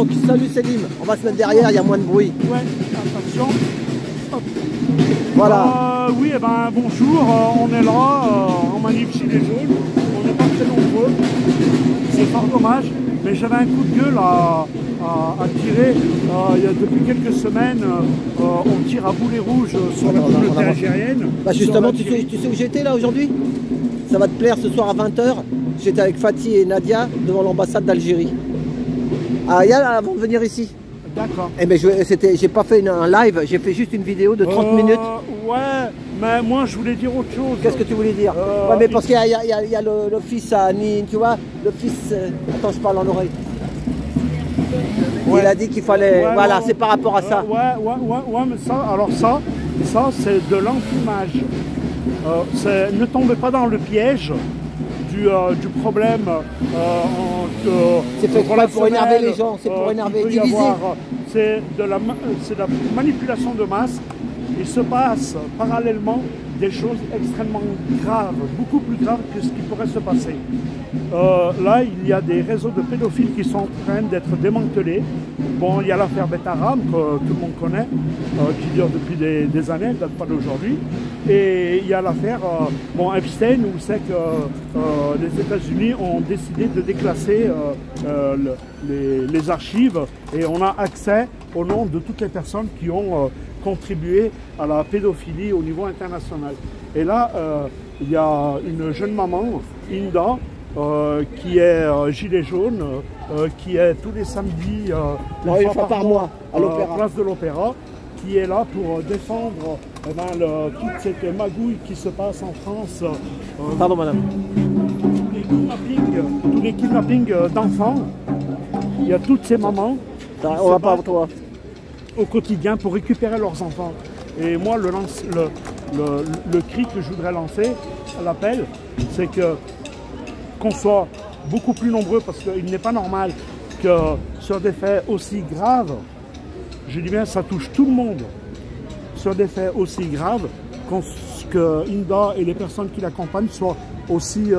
Donc, salut Selim, on va se mettre derrière, il y a moins de bruit. Ouais, attention. Hop. Voilà. Oui, eh ben, bonjour, on est là, en manif Gilets jaunes. On n'est pas très nombreux, c'est fort dommage, mais j'avais un coup de gueule à tirer. Depuis quelques semaines, on tire à boulet rouge sur la communauté algérienne. Bah justement, tu sais où j'étais là aujourd'hui? Ça va te plaire, ce soir à 20 h. J'étais avec Fatih et Nadia devant l'ambassade d'Algérie. Ah, avant de venir ici. D'accord. Eh ben, j'ai pas fait un live, j'ai fait juste une vidéo de 30 minutes. Ouais, mais moi je voulais dire autre chose. Qu'est-ce que tu voulais dire? Ouais, mais parce qu'il y a le fils à Nîmes, tu vois, le fils... Attends, je parle en l'oreille. Ouais. Il a dit qu'il fallait... Ouais, voilà, ouais, c'est par rapport à ça. Ouais, mais ça, alors ça c'est de l'enfumage. Ne tombez pas dans le piège du problème. C'est fait pour énerver les gens, c'est pour énerver, diviser. C'est de la manipulation de masse. Il se passe parallèlement des choses extrêmement graves, beaucoup plus graves que ce qui pourrait se passer. Là, il y a des réseaux de pédophiles qui sont en train d'être démantelés. Bon, il y a l'affaire Betaram, que tout le monde connaît, qui dure depuis des années, elle ne date pas d'aujourd'hui. Et il y a l'affaire Epstein, où c'est que les États-Unis ont décidé de déclasser les archives et on a accès au nom de toutes les personnes qui ont contribué à la pédophilie au niveau international. Et là, il y a une jeune maman, Inda, qui est gilet jaune, qui est tous les samedis, une fois par mois, à l'Opéra, place de l'Opéra, qui est là pour défendre toute cette magouille qui se passe en France. Pardon madame. Tous les kidnappings d'enfants. Il y a toutes ces mamans on va pas pour toi. Au quotidien pour récupérer leurs enfants. Et moi, le cri que je voudrais lancer, l'appel, c'est qu'on soit beaucoup plus nombreux, parce qu'il n'est pas normal que sur des faits aussi graves, je dis bien ça touche tout le monde, sur des faits aussi graves, que Inda et les personnes qui l'accompagnent soient aussi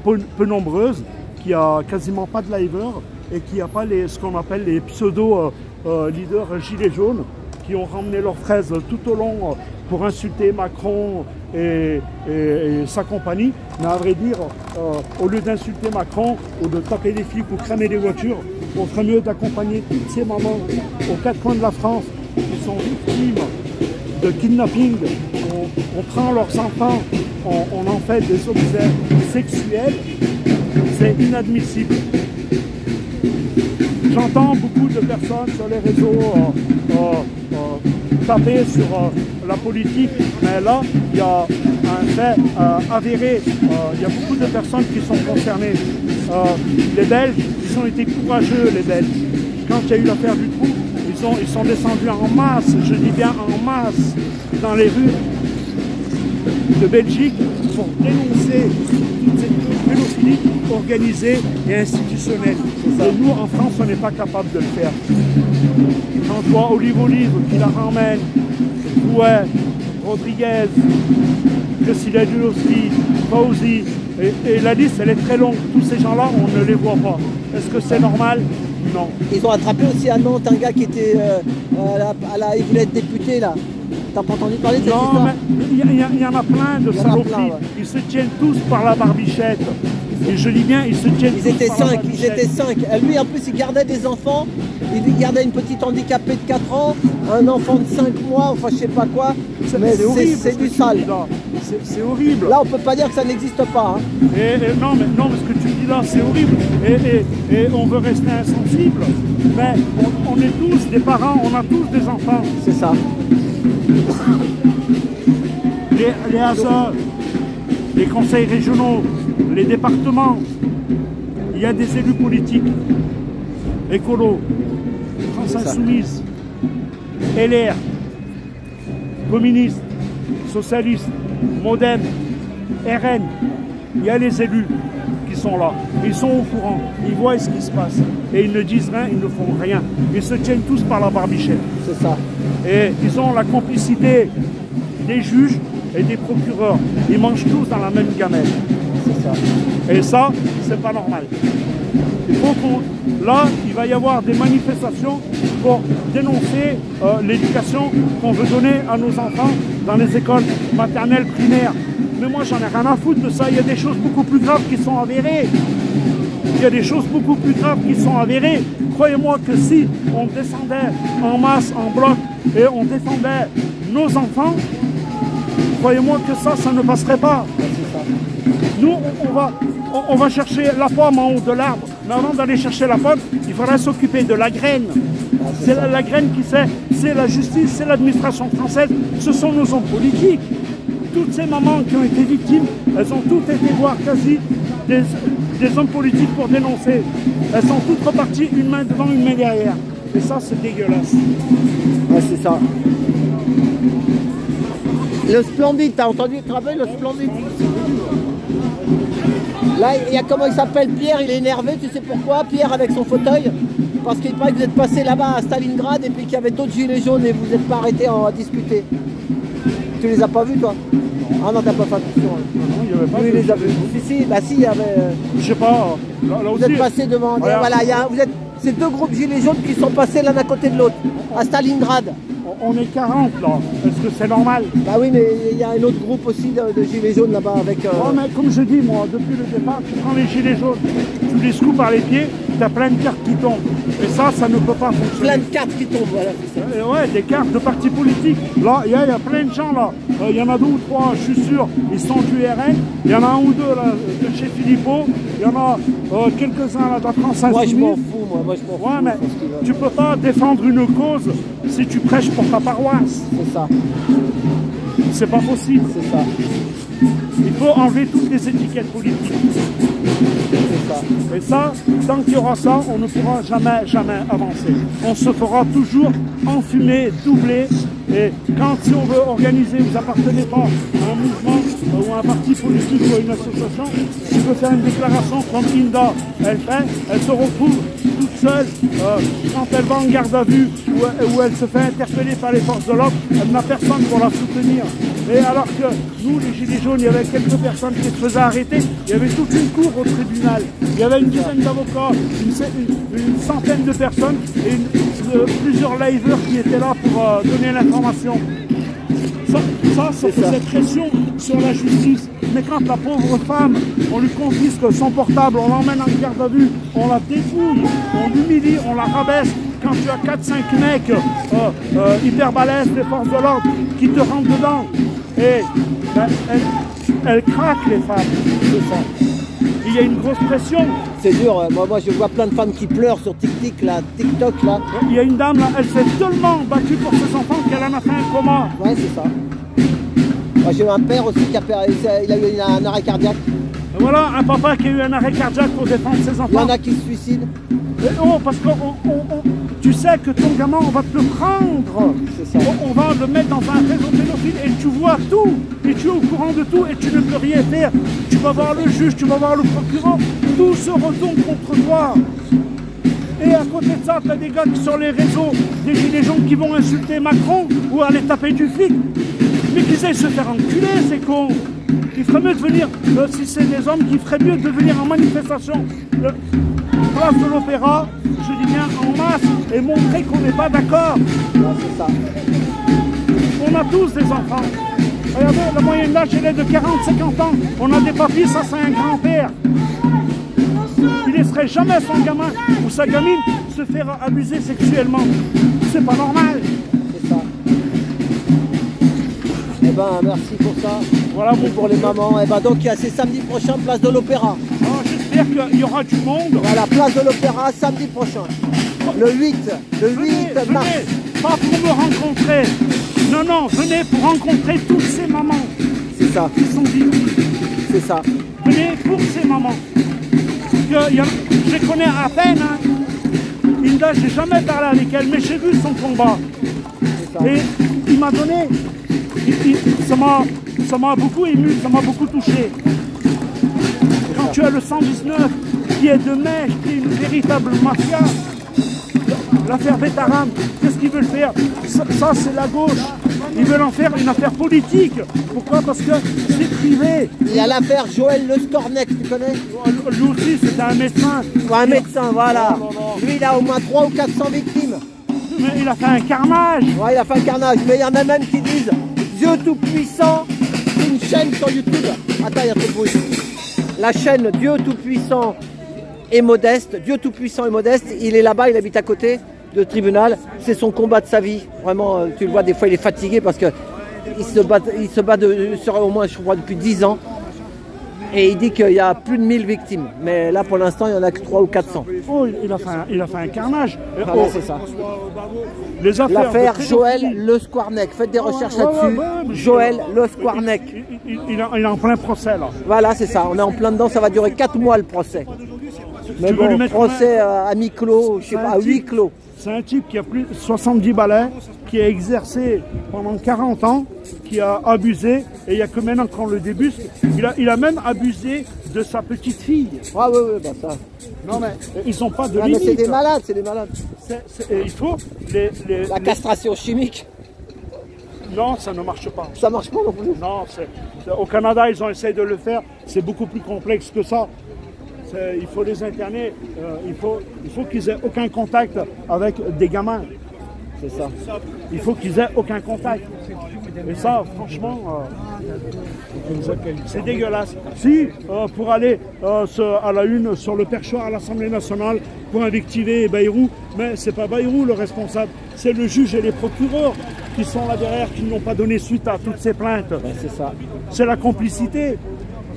peu nombreuses, qu'il n'y a quasiment pas de liveurs et qu'il n'y a pas ce qu'on appelle les pseudo-leaders gilets jaunes qui ont ramené leurs fraises tout au long pour insulter Macron et sa compagnie. Mais à vrai dire, au lieu d'insulter Macron ou de taper des flics ou cramer des voitures, on ferait mieux d'accompagner toutes ces mamans aux quatre coins de la France qui sont victimes de kidnapping. On prend leurs enfants, on en fait des objets sexuels. C'est inadmissible. J'entends beaucoup de personnes sur les réseaux taper sur la politique, mais là, il y a un fait avéré. Il y a beaucoup de personnes qui sont concernées. Les Belges, ils ont été courageux, les Belges. Quand il y a eu l'affaire du trou, ils sont descendus en masse, je dis bien en masse, dans les rues de Belgique pour dénoncer toute cette pédophilie organisée et institutionnelle. Et nous, en France, on n'est pas capable de le faire. Quand je vois Olive qui la ramène, Bouet, Rodriguez, Kessiladulowski, Fauzi, et la liste, elle est très longue. Tous ces gens-là, on ne les voit pas. Est-ce que c'est normal? Non. Ils ont attrapé aussi à Nantes un gars qui était il voulait être député là. T'as pas entendu parler de cette histoire? Non, mais il y en a plein de saloperies. Ouais. Ils se tiennent tous par la barbichette. Et je dis bien, ils se tiennent tous par la barbichette. Ils étaient 5. Lui, en plus, il gardait des enfants. Il gardait une petite handicapée de 4 ans, un enfant de 5 mois, enfin je sais pas quoi. Mais c'est du sale. C'est horrible. Là, on peut pas dire que ça n'existe pas. Hein. Non, mais ce que tu dis là, c'est horrible. Et on veut rester insensible. Mais on est tous des parents, on a tous des enfants. C'est ça. Les ASA, les conseils régionaux, les départements, il y a des élus politiques, écolos, France Insoumise, LR, communistes, socialistes, Modem, RN, il y a les élus qui sont là, ils sont au courant, ils voient ce qui se passe et ils ne disent rien, ils ne font rien, ils se tiennent tous par la barbichette. C'est ça. Et ils ont la complicité des juges et des procureurs, ils mangent tous dans la même gamelle. C'est ça. Et ça, c'est pas normal. Il faut qu'on... Là, il va y avoir des manifestations pour dénoncer l'éducation qu'on veut donner à nos enfants dans les écoles maternelles, primaires. Mais moi, j'en ai rien à foutre de ça. Il y a des choses beaucoup plus graves qui sont avérées. Il y a des choses beaucoup plus graves qui sont avérées. Croyez-moi que si on descendait en masse, en bloc, et on défendait nos enfants, croyez-moi que ça ne passerait pas. Nous, on va chercher la pomme en haut de l'arbre. Mais avant d'aller chercher la pomme, il faudra s'occuper de la graine. C'est la graine qui sait, c'est la justice, c'est l'administration française, ce sont nos hommes politiques. Toutes ces mamans qui ont été victimes, elles ont toutes été voir quasi des hommes politiques pour dénoncer. Elles sont toutes reparties, une main devant, une main derrière. Et ça, c'est dégueulasse. Ouais, c'est ça. Le Splendide, t'as entendu, tu te rappelles, le Splendide? Là, il y a comment il s'appelle, Pierre, il est énervé, tu sais pourquoi? Pierre avec son fauteuil. Parce qu'il paraît que vous êtes passé là-bas à Stalingrad et puis qu'il y avait d'autres gilets jaunes et vous n'êtes pas arrêtés à discuter. Tu les as pas vus, toi? Ah non, t'as pas fait attention. Non, il n'y avait pas. Oui, les a vus. Si, bah si, il y avait. Je sais pas. Là vous aussi, êtes passé devant. Voilà. Voilà, vous êtes. C'est deux groupes gilets jaunes qui sont passés l'un à côté de l'autre, à Stalingrad. on est 40 là. Est-ce que c'est normal? Bah oui, mais il y a un autre groupe aussi de gilets jaunes là-bas avec. Oh, mais comme je dis, moi, depuis le départ, tu prends les gilets jaunes, tu les secoues par les pieds, tu as plein de cartes qui tombent. Et ça ne peut pas fonctionner. Plein de cartes qui tombent, voilà, c'est ça. Et ouais, des cartes de partis politiques. Là, il y a plein de gens là. Il y en a 2 ou 3, je suis sûr, ils sont du RN. Il y en a 1 ou 2 là, de chez Philippot. Il y en a quelques-uns là de la France Insoumise. Moi, je m'en fous, moi, je m'en fous. Ouais, mais tu peux pas défendre une cause si tu prêches pour ta paroisse. C'est ça. C'est pas possible. C'est ça. Il faut enlever toutes les étiquettes politiques. C'est ça. Et ça, tant qu'il y aura ça, on ne pourra jamais avancer. On se fera toujours enfumer, doubler. Et quand, si on veut organiser, vous appartenez pas à un mouvement ou à un parti politique ou à une association, tu peux faire une déclaration comme Inda, elle fait, elle se retrouve toute seule quand elle va en garde à vue où elle se fait interpeller par les forces de l'ordre, elle n'a personne pour la soutenir. Et alors que nous, les Gilets jaunes, il y avait quelques personnes qui se faisaient arrêter, il y avait toute une cour au tribunal, il y avait une dizaine d'avocats, une centaine de personnes et plusieurs liveurs qui étaient là pour donner l'information. Ça faisait pression sur la justice. Mais quand la pauvre femme, on lui confisque son portable, on l'emmène en garde à vue, on la dépouille, on l'humilie, on la rabaisse. Quand tu as 4-5 mecs hyper balèzes des forces de l'ordre qui te rentrent dedans, et ben, elles craquent les femmes. C'est ça. Il y a une grosse pression. C'est dur, moi je vois plein de femmes qui pleurent sur TikTok là. Il y a une dame là, elle s'est tellement battue pour ses enfants qu'elle en a fait un coma. Ouais, c'est ça. Moi j'ai eu un père aussi qui il a eu un arrêt cardiaque. Et voilà, un papa qui a eu un arrêt cardiaque pour défendre ses enfants. Il y en a qui se suicident. Oh, parce que tu sais que ton gamin, on va te le prendre. C'est ça. On va le mettre dans un réseau pédophile et tu vois tout. Et tu es au courant de tout et tu ne peux rien faire. Tu vas voir le juge, tu vas voir le procureur. Tout se retourne contre toi. Et à côté de ça, tu as des gars qui sur les réseaux, des gilets jaunes qui vont insulter Macron ou aller taper du flic. Mais qu'ils aillent se faire enculer, c'est con. Il ferait mieux de venir, si c'est des hommes, qui ferait mieux de venir en manifestation. Place de l'Opéra, je dis bien en masse, et montrer qu'on n'est pas d'accord. C'est ça. On a tous des enfants. Regardez, la moyenne d'âge, elle est de 40-50 ans. On a des papiers, ça c'est un grand-père. Il ne laisserait jamais son gamin ou sa gamine se faire abuser sexuellement. C'est pas normal. C'est ça. Eh ben, merci pour ça. Voilà pour les mamans. Et ben donc c'est samedi prochain, place de l'Opéra. J'espère qu'il y aura du monde. Voilà, place de l'Opéra, samedi prochain. Le 8 mars. Venez, pas pour me rencontrer. Non, venez pour rencontrer toutes ces mamans. C'est ça. Qui sont victimes. C'est ça. Venez pour ces mamans. Je les connais à peine. Hein. Inda, j'ai jamais parlé avec elle, mais j'ai vu son combat. Et il m'a donné. Ça m'a beaucoup ému, ça m'a beaucoup touché. Quand tu as le 119 qui est de mèche, qui est une véritable mafia, l'affaire Betaram, qu'est-ce qu'ils veulent faire? ça c'est la gauche. Ils veulent en faire une affaire politique. Pourquoi? Parce que c'est privé. Il y a l'affaire Joël Le Scornec, tu connais? Lui aussi, c'était un médecin. Ouais, un médecin, voilà. Non, non, non. Lui, il a au moins 300 ou 400 victimes. Mais il a fait un carnage. Ouais, il a fait un carnage. Mais il y en a même qui disent Dieu Tout-Puissant, c'est une chaîne sur YouTube. Attends, il y a trop de bruit. La chaîne Dieu Tout-Puissant et Modeste. Dieu Tout-Puissant et Modeste, il est là-bas, il habite à côté de tribunal. C'est son combat de sa vie. Vraiment, tu le vois, des fois, il est fatigué parce que il se bat sur au moins, je crois, depuis 10 ans. Et il dit qu'il y a plus de 1000 victimes. Mais là, pour l'instant, il n'y en a que 300 ou 400. Oh, il a fait un carnage. Voilà, c'est ça. Les affaires L'affaire Joël Le Scornec. Faites des recherches là-dessus. Joël Le Scornec. Il est en plein procès là. Voilà, c'est ça. On est en plein dedans. Ça va durer 4 mois le procès. Mais veux bon, lui mettre procès à mi-clos, je sais pas, à huis clos. C'est un type qui a plus de 70 balais, qui a exercé pendant 40 ans, qui a abusé, et il n'y a que maintenant qu'on le débusque. Il a même abusé de sa petite fille. Ah oui, oui, bah ça. Non mais ils n'ont pas de Ah, limite. mais c'est des malades, c'est des malades. Il faut La castration chimique, Non, ça ne marche pas. ça marche pas non plus. Non, au Canada, ils ont essayé de le faire. C'est beaucoup plus complexe que ça. Il faut les interner. Il faut qu'ils aient aucun contact avec des gamins. C'est ça. Il faut qu'ils aient aucun contact. Et ça, franchement, c'est dégueulasse. Si, pour aller à la une sur le perchoir à l'Assemblée nationale pour invectiver Bayrou, mais c'est pas Bayrou le responsable, c'est le juge et les procureurs qui sont là derrière, qui n'ont pas donné suite à toutes ces plaintes. Ouais, c'est ça. C'est la complicité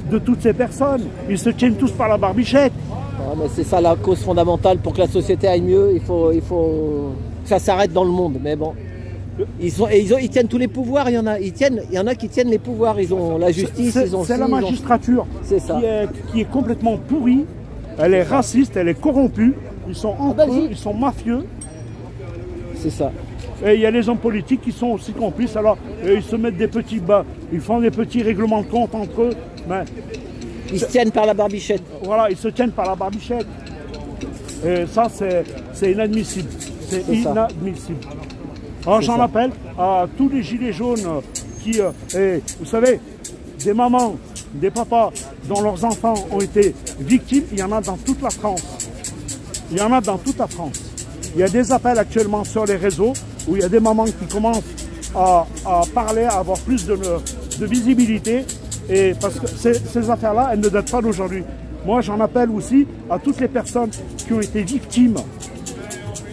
de toutes ces personnes. Ils se tiennent tous par la barbichette. Ouais, mais c'est ça la cause fondamentale pour que la société aille mieux. Il faut que ça s'arrête dans le monde. Mais bon, ils tiennent tous les pouvoirs. Il y en a qui tiennent les pouvoirs. Ils ont la justice. C'est la magistrature qui est complètement pourrie. Elle est raciste, elle est corrompue. Ils sont entre eux, ils sont mafieux. C'est ça. Et il y a les hommes politiques qui sont aussi complices. Alors, ils se mettent des petits bas, ils font des petits règlements de compte entre eux. Mais ils se tiennent par la barbichette. Voilà, ils se tiennent par la barbichette. Et ça, c'est inadmissible. C'est inadmissible. Alors, j'en appelle à tous les gilets jaunes qui, vous savez, des mamans, des papas dont leurs enfants ont été victimes, il y en a dans toute la France. Il y en a dans toute la France. Il y a des appels actuellement sur les réseaux où il y a des mamans qui commencent à parler, à avoir plus de visibilité. Et parce que ces affaires-là, elles ne datent pas d'aujourd'hui. Moi, j'en appelle aussi à toutes les personnes qui ont été victimes,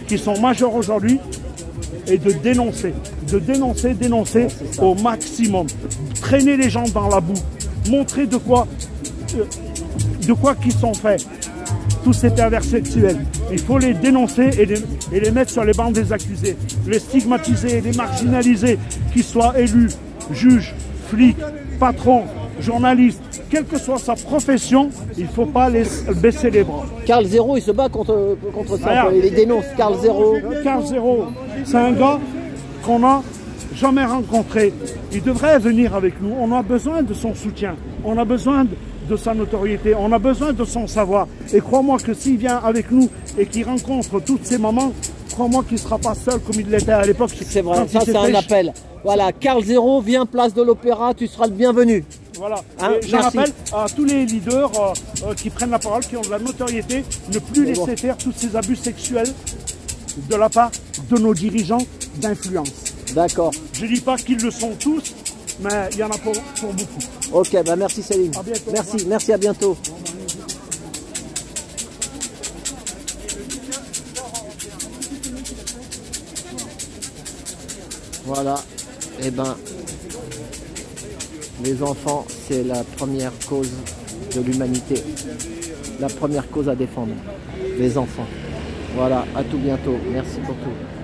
qui sont majeures aujourd'hui, et de dénoncer au maximum. Traîner les gens dans la boue, montrer de quoi qu'ils sont faits. Tous ces pervers sexuels. Il faut les dénoncer et les mettre sur les bancs des accusés. Les stigmatiser, les marginaliser, qu'ils soient élus, juges, flics, patrons, journalistes, quelle que soit sa profession, il ne faut pas les baisser les bras. Carl Zero, il se bat contre ça. Il les dénonce. Carl Zero. Carl Zero, c'est un gars qu'on n'a jamais rencontré. Il devrait venir avec nous. On a besoin de son soutien. On a besoin de sa notoriété, on a besoin de son savoir. Et crois-moi que s'il vient avec nous et qu'il rencontre toutes ces mamans, crois-moi qu'il ne sera pas seul comme il l'était à l'époque. C'est vrai, ça c'est un appel. Voilà, Carl Zero, viens place de l'Opéra, tu seras le bienvenu. Voilà, hein, j'en rappelle à tous les leaders qui prennent la parole, qui ont de la notoriété, ne plus laisser faire tous ces abus sexuels de la part de nos dirigeants d'influence. D'accord. Je ne dis pas qu'ils le sont tous, mais il y en a pour beaucoup. Ok, bah merci Céline. Merci, à bientôt. Voilà, et ben, les enfants, c'est la première cause de l'humanité. La première cause à défendre, les enfants. Voilà, à tout bientôt. Merci pour tout.